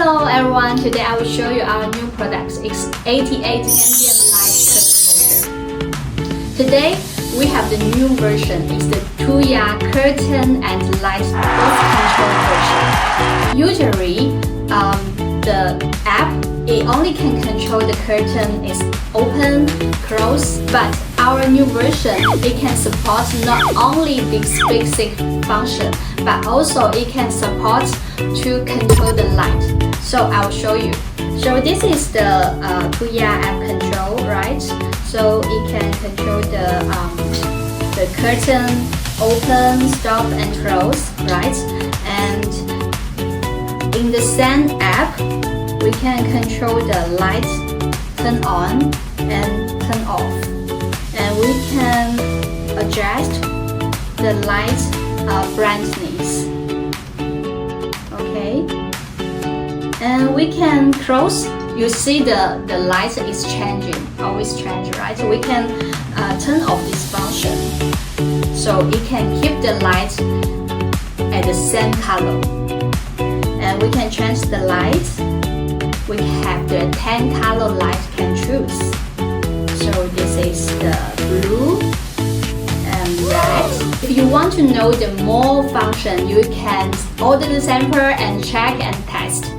Hello everyone, today I will show you our new product, X88 Ambient Light Curtain Motor. Today we have the new version, it's the Tuya curtain and light both control version. Usually the app, it only can control the curtain is open, close, but our new version, it can support not only this basic function, but also it can support to control the light. So I'll show you. So this is the Tuya app control, right? So it can control the curtain open, stop, and close, right? And in the same app, we can control the light turn on and turn off, and we can adjust the light brightness. Okay, and we can close. You see the light is changing, always change, right? We can turn off this function, so it can keep the light at the same color, and we can change the light. We have the 10 color light can choose. So this is the blue and red. If you want to know the more function, you can order the sample and check and test.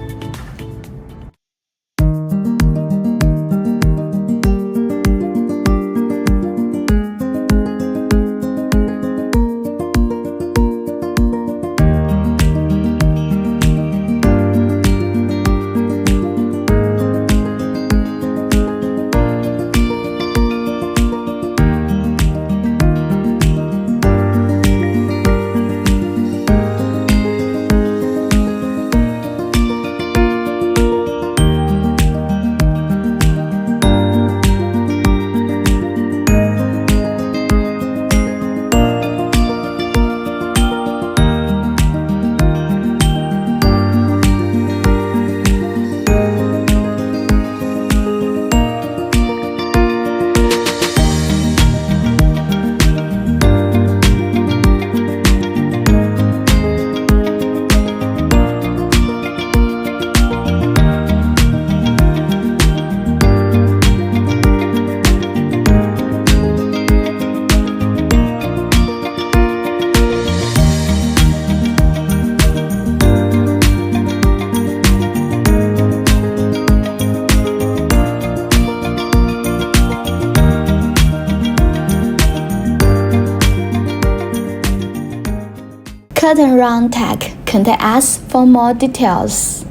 Curtain round tag. Contact us for more details.